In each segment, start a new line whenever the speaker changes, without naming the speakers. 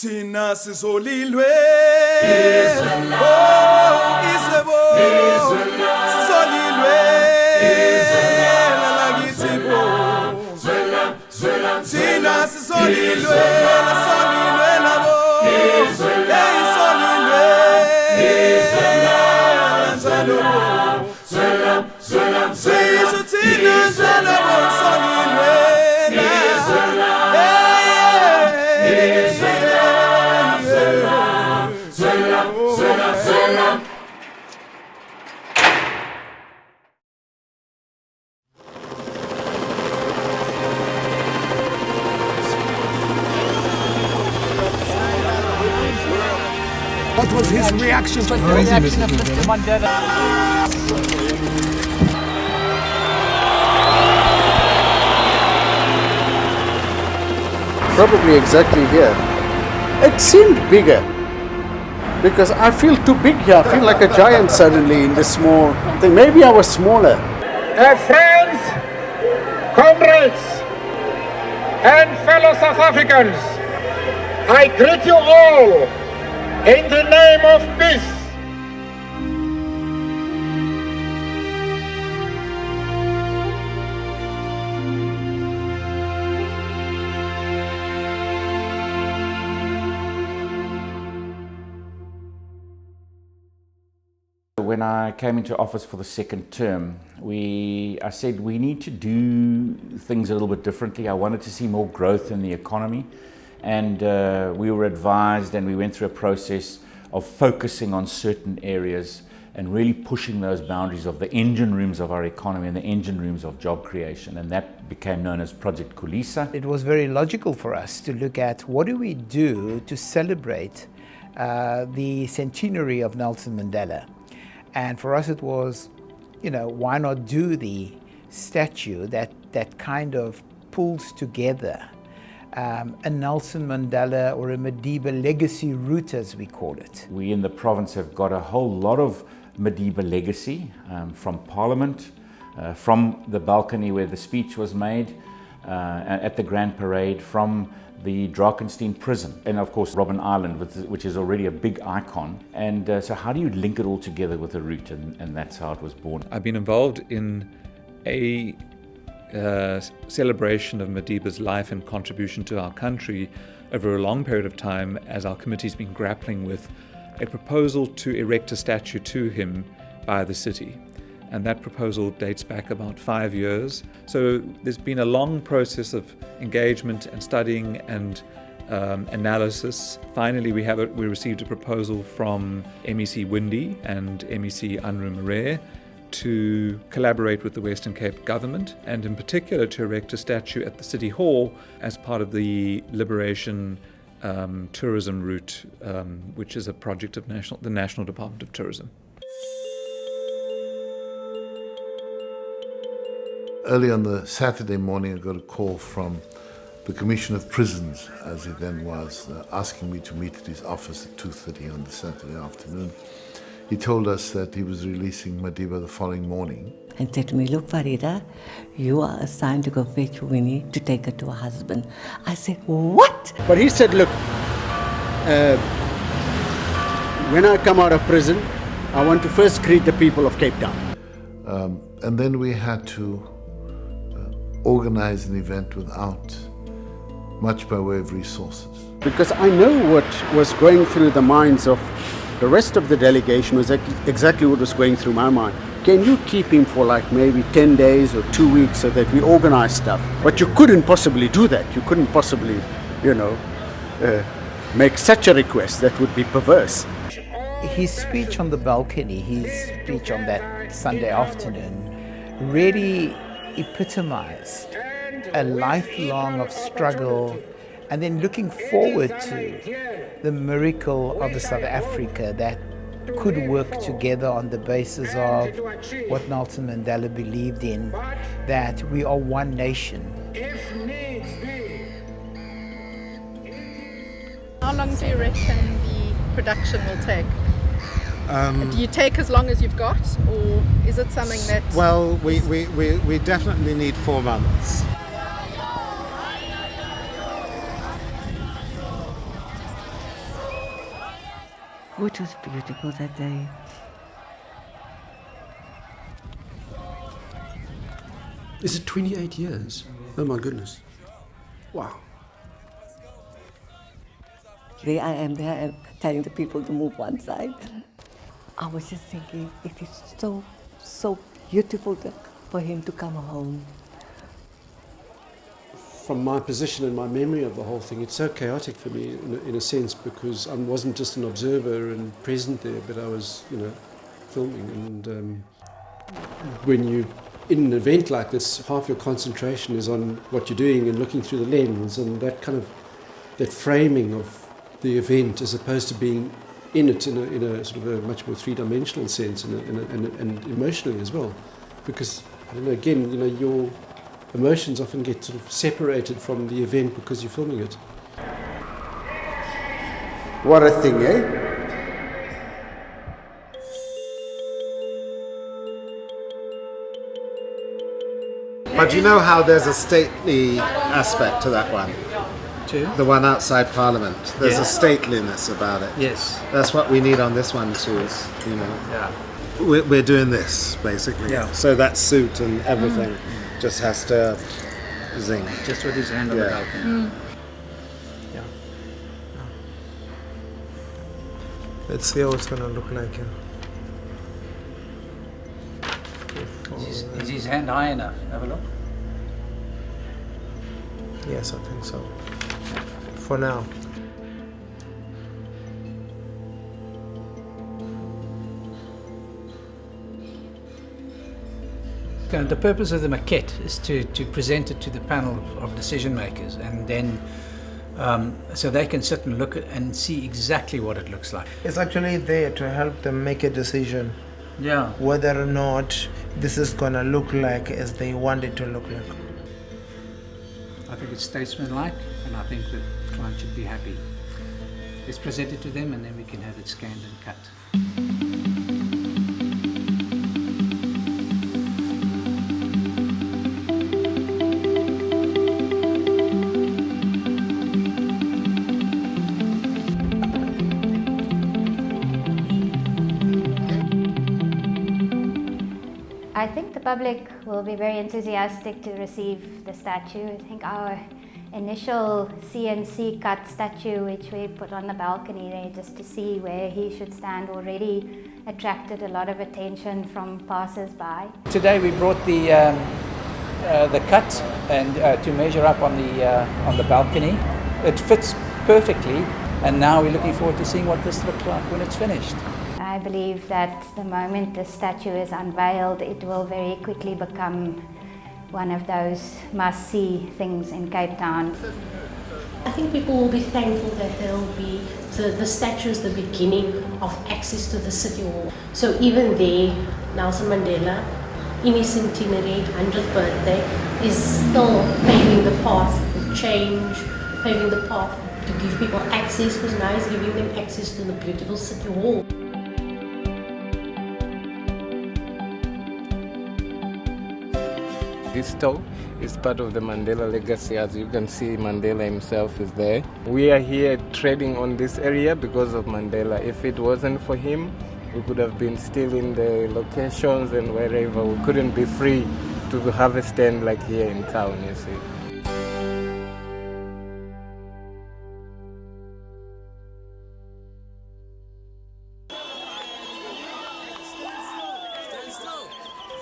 Thina sizolilwe izwebo sizolilwe lalakithi Thina sizolilwe solilwe nabo solilwe sizwe thina zalabo solilwe
What was his reaction to
the reaction of Mr. Mandela?
Probably exactly here. It seemed bigger because I feel too big here. I feel like a giant suddenly in this small thing. Maybe I was smaller.
Friends, comrades, and fellow South Africans, I greet you all in the name of peace.
When I came into office for the second term, I said we need to do things a little bit differently. I wanted to see more growth in the economy, and we were advised, and we went through a process of focusing on certain areas and really pushing those boundaries of the engine rooms of our economy and the engine rooms of job creation, and that became known as Project Kulisa.
It was very logical for us to look at what do we do to celebrate the centenary of Nelson Mandela. And for us it was, why not do the statue that kind of pulls together a Nelson Mandela or a Madiba legacy route, as we call it.
We in the province have got a whole lot of Madiba legacy from Parliament, from the balcony where the speech was made, at the Grand Parade, from the Drakensberg prison, and of course Robben Island, which is already a big icon. And so how do you link it all together with a route? And that's how it was born.
I've been involved in a celebration of Madiba's life and contribution to our country over a long period of time, as our committee's been grappling with a proposal to erect a statue to him by the city. And that proposal dates back about 5 years. So there's been a long process of engagement and studying and analysis. Finally, we received a proposal from MEC Windy and MEC Unruh Maree to collaborate with the Western Cape government, and in particular to erect a statue at the City Hall as part of the Liberation tourism route, which is a project of the National Department of Tourism.
Early on the Saturday morning, I got a call from the Commissioner of Prisons, as he then was, asking me to meet at his office at 2:30 on the Saturday afternoon. He told us that he was releasing Madiba the following morning.
And said to me, "Look, Farida, you are assigned to go fetch Winnie to take her to her husband." I said, "What?"
But he said, "Look, when I come out of prison, I want to first greet the people of Cape Town."
And then we had to organize an event without much by way of resources.
Because I know what was going through the minds of the rest of the delegation was exactly what was going through my mind. Can you keep him for like maybe 10 days or 2 weeks so that we organize stuff? But you couldn't possibly do that. You couldn't possibly, make such a request. That would be perverse.
His speech on the balcony, his speech on that Sunday afternoon, really epitomized a lifelong of struggle, and then looking forward to the miracle of the South Africa that could work together on the basis of what Nelson Mandela believed in, that we are one nation.
How long do you reckon the production will take? Do you take as long as you've got, or is it something that...
Well, we definitely need 4 months.
which was beautiful that day.
Is it 28 years? Oh my goodness. Wow.
There I am telling the people to move one side. I was just thinking, it is so beautiful for him to come home.
From my position and my memory of the whole thing, it's so chaotic for me in a sense, because I wasn't just an observer and present there, but I was, filming. And when you in an event like this, half your concentration is on what you're doing and looking through the lens, and that framing of the event, as opposed to being in it in a sort of a much more three-dimensional sense and emotionally as well. Because, I don't know, again, your emotions often get sort of separated from the event because you're filming it.
What a thing, eh?
But you know how there's a stately aspect to that one? The one outside Parliament. There's a stateliness about it.
Yes.
That's what we need on this one too,
Yeah.
We're doing this, basically.
Yeah.
So that suit and everything just has to zing.
Just with his hand on the balcony.
Yeah. Let's see how it's going to look like here.
Is his hand high enough? Have a look.
Yes, I think so. For now.
The purpose of the maquette is to present it to the panel of decision makers, and then so they can sit and look at and see exactly what it looks like.
It's actually there to help them make a decision.
Yeah.
Whether or not this is going to look like as they want it to look like.
I think it's statesmanlike, and I think that the client should be happy. Let's present it to them, and then we can have it scanned and cut.
I think the public will be very enthusiastic to receive the statue. I think our initial CNC cut statue, which we put on the balcony there just to see where he should stand, already attracted a lot of attention from passers-by.
Today we brought the cut and to measure up on the balcony. It fits perfectly, and now we're looking forward to seeing what this looks like when it's finished.
I believe that the moment the statue is unveiled, it will very quickly become one of those must-see things in Cape Town.
I think people will be thankful that there will be the statue is the beginning of access to the City Hall. So even there, Nelson Mandela, in his Centenary 100th birthday, is still paving the path for change, paving the path to give people access, because now he's giving them access to the beautiful City Hall.
This store is part of the Mandela legacy. As you can see, Mandela himself is there. We are here trading on this area because of Mandela. If it wasn't for him, we could have been still in the locations and wherever. We couldn't be free to have a stand like here in town, you see.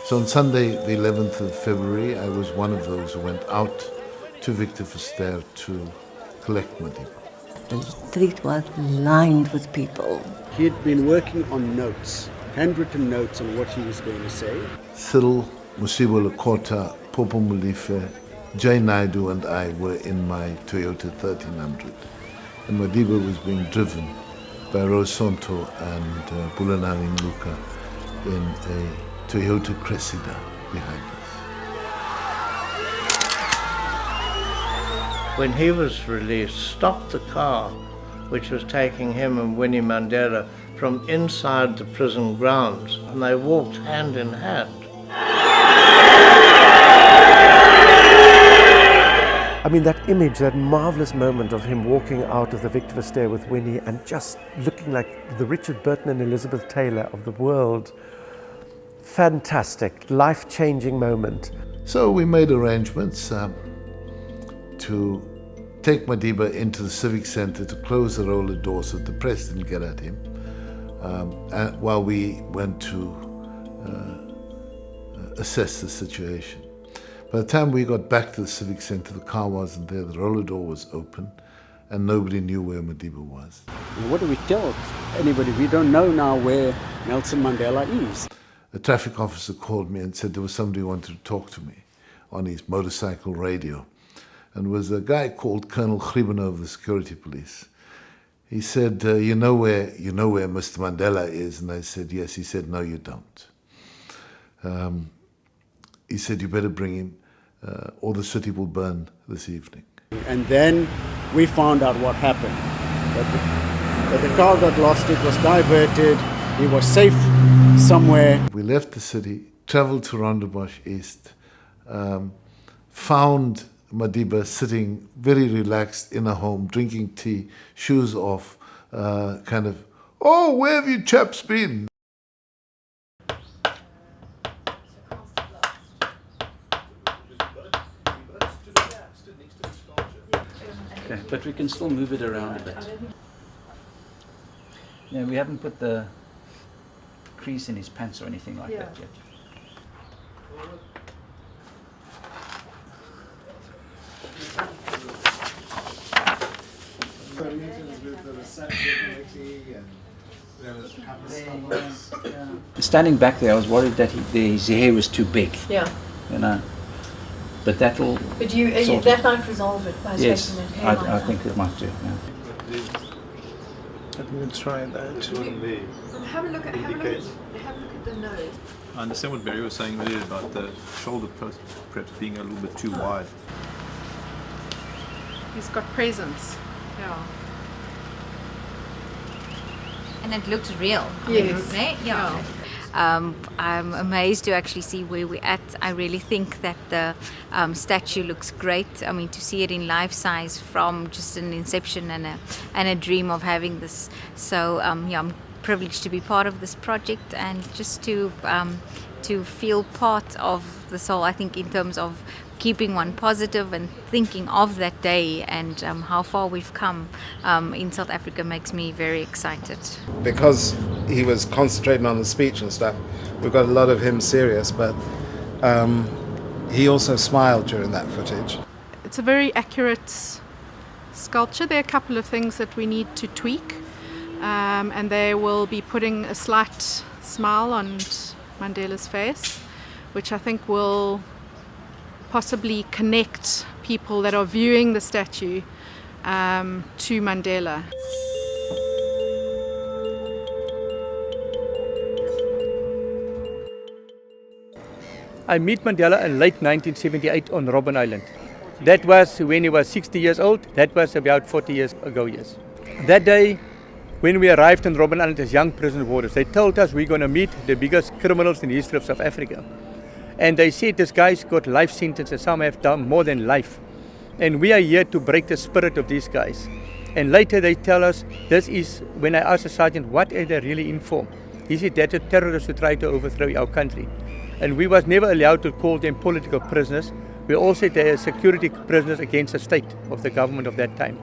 So on Sunday, the 11th of February, I was one of those who went out to Victor Verster to collect Madiba.
The street was lined with people.
He had been working on notes, handwritten notes on what he was going to say.
Cyril, Musibo Lekota, Popo Mulife, Jay Naidu and I were in my Toyota 1300. And Madiba was being driven by Rose Sonto and Bulanani Luka in a Toyota Cressida behind us.
When he was released, stopped the car which was taking him and Winnie Mandela from inside the prison grounds, and they walked hand in hand.
I mean, that image, that marvelous moment of him walking out of the Victor Verster with Winnie and just looking like the Richard Burton and Elizabeth Taylor of the world. Fantastic, life-changing moment.
So we made arrangements to take Madiba into the Civic Centre to close the roller door so the press didn't get at him, and while we went to assess the situation. By the time we got back to the Civic Centre, the car wasn't there, the roller door was open, and nobody knew where Madiba was.
And what do we tell anybody? We don't know now where Nelson Mandela is.
A traffic officer called me and said there was somebody who wanted to talk to me on his motorcycle radio. And it was a guy called Colonel Gribeno of the security police. He said, you know where Mr. Mandela is? And I said, yes. He said, no, you don't. He said, you better bring him, or the city will burn this evening.
And then we found out what happened. That the car got lost, it was diverted, he was safe somewhere.
We left the city, travelled to Rondebosch East, found Madiba sitting very relaxed in a home, drinking tea, shoes off, kind of, oh, where have you chaps been?
Okay, but we can still move it around a bit. Yeah, we haven't put the crease in his pants or anything like that yet. Standing back there, I was worried that his hair was too big.
Yeah.
You know, but that'll.
But that might resolve it by
yes,
taking that hairline
I think it might do. Yeah.
Let me try that.
Have a look at the nose.
I understand what Barry was saying earlier about the shoulder perhaps being a little bit too wide.
He's got presence. Yeah.
And it looks real.
Yes.
Right? Yeah. I'm amazed to actually see where we're at. I really think that the statue looks great. I mean, to see it in life size from just an inception and a dream of having this. So yeah, I'm privileged to be part of this project and just to feel part of this whole. I think in terms of keeping one positive and thinking of that day and how far we've come in South Africa makes me very excited.
Because he was concentrating on the speech and stuff, we've got a lot of him serious, but he also smiled during that footage.
It's a very accurate sculpture. There are a couple of things that we need to tweak, and they will be putting a slight smile on Mandela's face, which I think will possibly connect people that are viewing the statue to Mandela.
I met Mandela in late 1978 on Robben Island. That was when he was 60 years old. That was about 40 years ago, yes. That day, when we arrived on Robben Island as young prison warders, they told us we're going to meet the biggest criminals in the history of South Africa. And they said this guy's got life sentences, some have done more than life. And we are here to break the spirit of these guys. And later they tell us, this is, when I asked the sergeant, what are they really in for? He said that the terrorists who try to overthrow our country. And we was never allowed to call them political prisoners. We all said they are security prisoners against the state of the government of that time.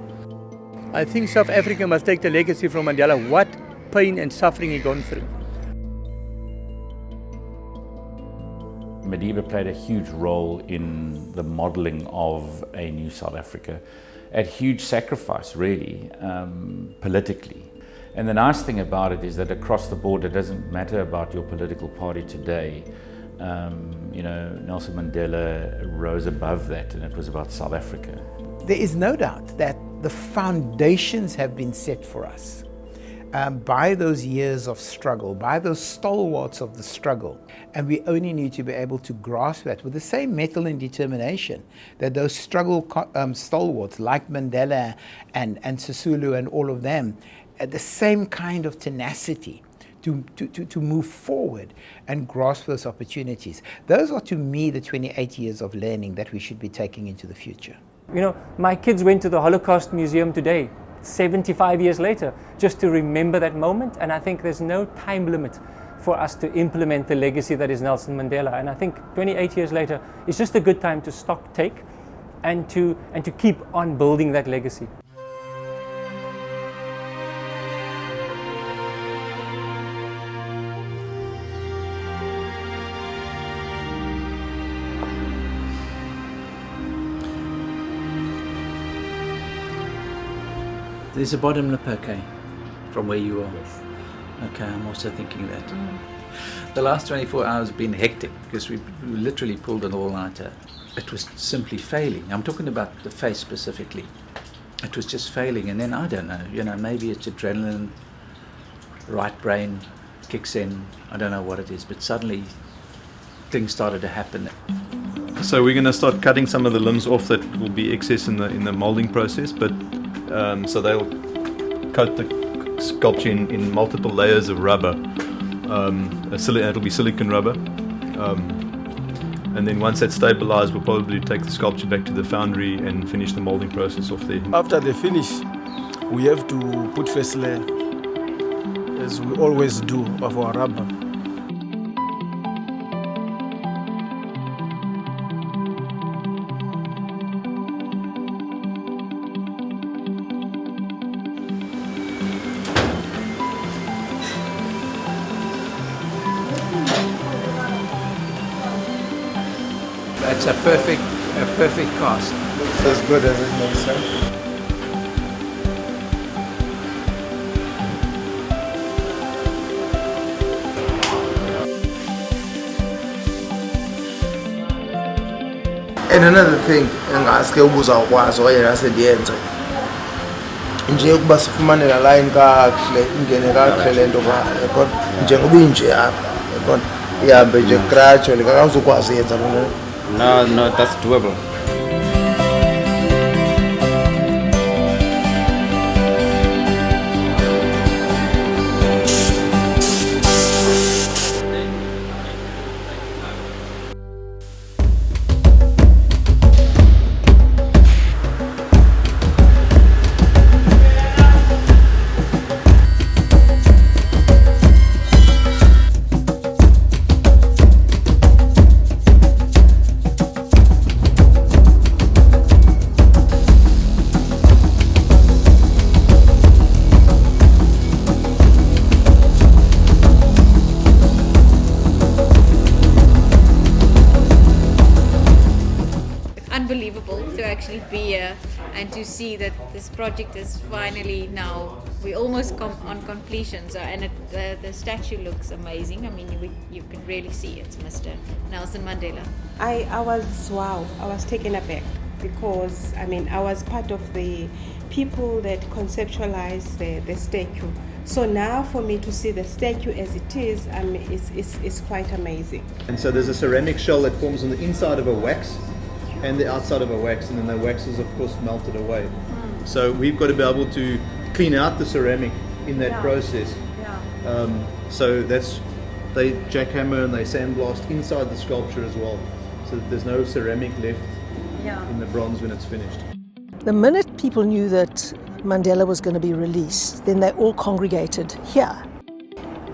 I think South Africa must take the legacy from Mandela, what pain and suffering he gone through.
Madiba played a huge role in the modelling of a new South Africa, at huge sacrifice really, politically. And the nice thing about it is that across the board, it doesn't matter about your political party today. You know, Nelson Mandela rose above that, and it was about South Africa.
There is no doubt that the foundations have been set for us by those years of struggle, by those stalwarts of the struggle. And we only need to be able to grasp that with the same mettle and determination that those struggle stalwarts like Mandela and Sisulu and all of them, the same kind of tenacity to move forward and grasp those opportunities. Those are, to me, the 28 years of learning that we should be taking into the future.
You know, my kids went to the Holocaust Museum today, 75 years later, just to remember that moment. And I think there's no time limit for us to implement the legacy that is Nelson Mandela. And I think 28 years later, it's just a good time to stock take and to keep on building that legacy.
There's a bottom lip, okay, from where you are. Yes. Okay, I'm also thinking that. The last 24 hours have been hectic because we literally pulled an all-nighter. It was simply failing. I'm talking about the face specifically. It was just failing, and then I don't know, you know, maybe it's adrenaline, right brain kicks in, I don't know what it is, but suddenly things started to happen.
So we're going to start cutting some of the limbs off that will be excess in the molding process, but so they'll coat the sculpture in multiple layers of rubber. It'll be silicon rubber. And then once that's stabilized, we'll probably take the sculpture back to the foundry and finish the molding process off there.
After they finish, we have to put first layer, as we always do, of our rubber.
It's a perfect cast.
Looks as good as it looks, right?
And another thing engaske ubuzawukwazi oyena sendiyenze nje ukuba sifumanela la kakuhle ingene kakuhle lento kodwa njengoba inje apha kodwa ihambe nje gradually kakawuzukwazi yenza lona.
No, that's doable.
Unbelievable to actually be here and to see that this project is finally now, we're almost on completion. So, and the statue looks amazing. I mean, you can really see it's Mr. Nelson Mandela.
I was taken aback because I was part of the people that conceptualized the statue. So now for me to see the statue as it is, it's quite amazing.
And so there's a ceramic shell that forms on the inside of a wax and the outside of a wax, and then the wax is of course melted away. So we've got to be able to clean out the ceramic in that process. So they jackhammer and they sandblast inside the sculpture as well, so that there's no ceramic left in the bronze when it's finished.
The minute people knew that Mandela was going to be released, then they all congregated here.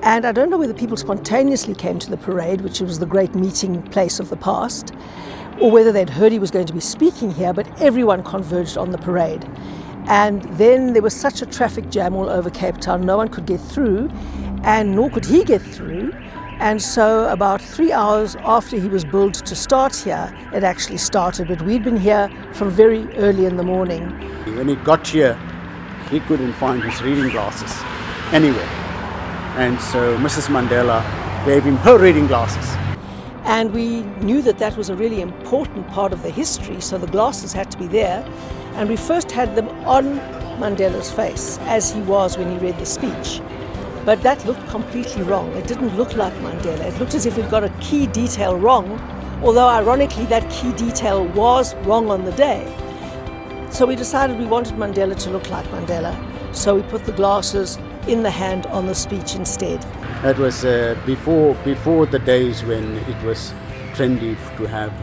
And I don't know whether people spontaneously came to the parade, which was the great meeting place of the past, or whether they'd heard he was going to be speaking here, but everyone converged on the parade. And then there was such a traffic jam all over Cape Town, no one could get through, and nor could he get through. And so about 3 hours after he was billed to start here, it actually started, but we'd been here from very early in the morning.
When he got here, he couldn't find his reading glasses anywhere. And so Mrs. Mandela gave him her reading glasses.
And we knew that that was a really important part of the history, so the glasses had to be there. And we first had them on Mandela's face, as he was when he read the speech. But that looked completely wrong. It didn't look like Mandela. It looked as if we'd got a key detail wrong, although ironically that key detail was wrong on the day. So we decided we wanted Mandela to look like Mandela. So we put the glasses in the hand on the speech instead.
It was before the days when it was trendy to have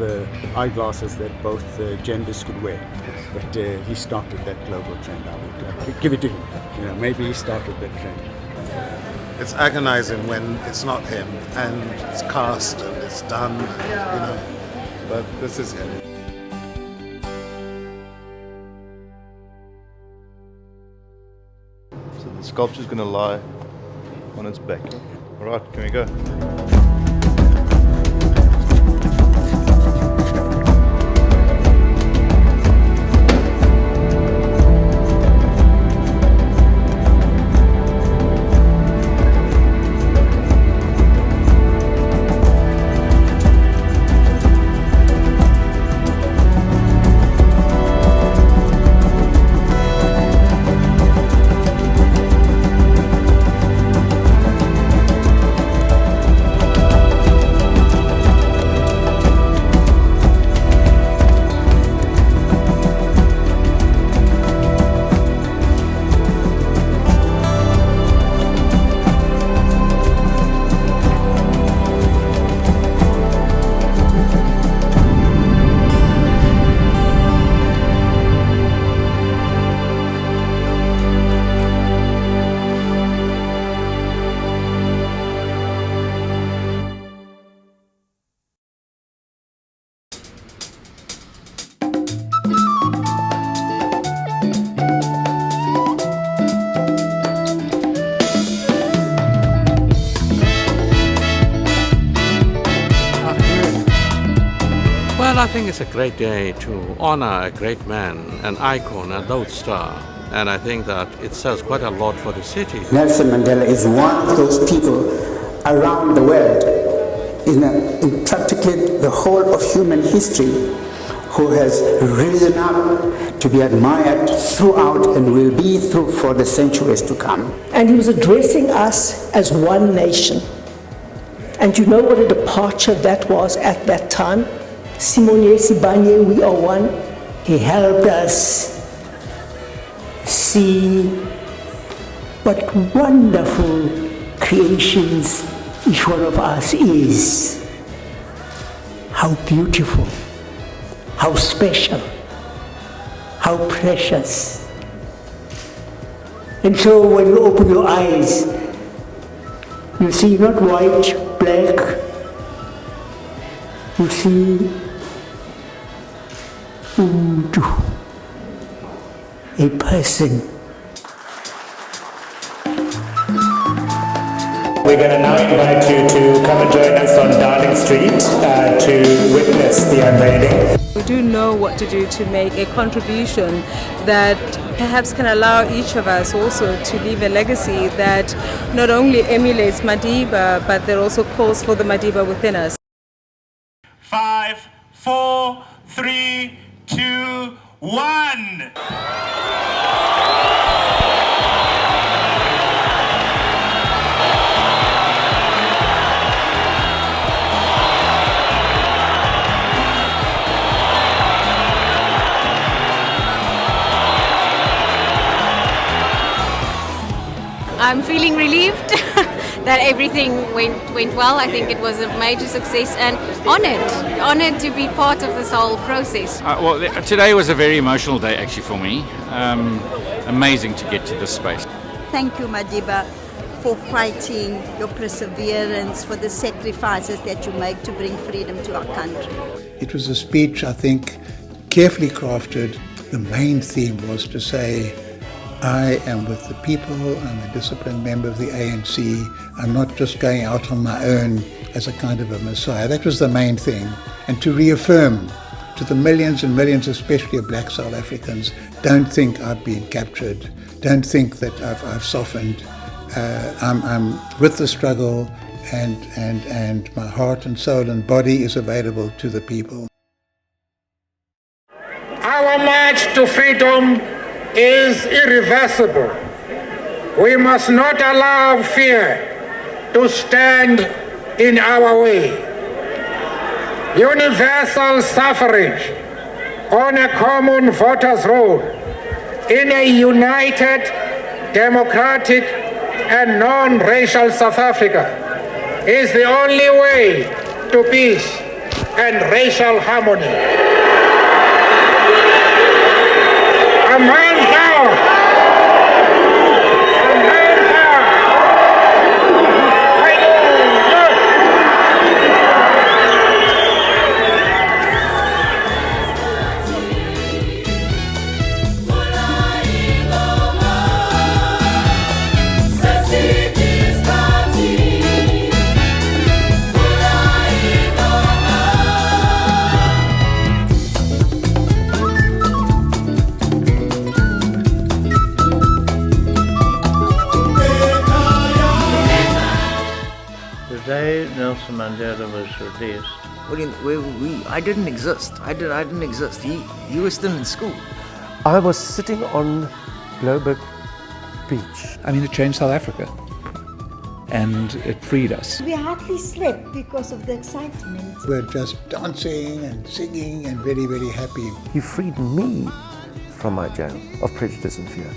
eyeglasses that both genders could wear. But he started that global trend. I would give it to him. You know, maybe he started that trend.
It's agonizing when it's not him and it's cast and it's done, you know. But this is him.
So the sculpture's going to lie on its back. All right, can we go?
Well, I think it's a great day to honor a great man, an icon, a lodestar, and I think that it says quite a lot for the city.
Nelson Mandela is one of those people around the world, in practically the whole of human history, who has risen up to be admired throughout and will be through for the centuries to come.
And he was addressing us as one nation. And you know what a departure that was at that time? Simone Sibanye, we are one.
He helped us see what wonderful creations each one of us is. How beautiful, how special, how precious. And so when you open your eyes, you see not white, black, you see a person.
We're going to now invite you to come and join us on Darling Street to witness the unveiling.
We do know what to do to make a contribution that perhaps can allow each of us also to leave a legacy that not only emulates Madiba, but that also calls for the Madiba within us.
5, 4, 3, 2, 1.
I'm feeling relieved that everything went well. I think it was a major success and honored to be part of this whole process.
Well, today was a very emotional day actually for me. Amazing to get to this space.
Thank you, Madiba, for fighting, your perseverance, for the sacrifices that you make to bring freedom to our country.
It was a speech, I think, carefully crafted. The main theme was to say, I am with the people, I'm a disciplined member of the ANC, I'm not just going out on my own as a kind of a messiah. That was the main thing. And to reaffirm to the millions and millions, especially of black South Africans, don't think I've been captured, don't think that I've softened. I'm with the struggle and my heart and soul and body is available to the people.
Our march to freedom is irreversible. We must not allow fear to stand in our way. Universal suffrage on a common voters' roll in a united, democratic and non-racial South Africa is the only way to peace. and racial harmony. A man down!
The day Nelson Mandela was released,
I didn't exist. I didn't exist. You were still in school.
I was sitting on Bloberg Beach.
I mean, it changed South Africa, and it freed us.
We hardly slept because of the excitement.
We're just dancing and singing and very, very happy.
He freed me from my jail of prejudice and fear.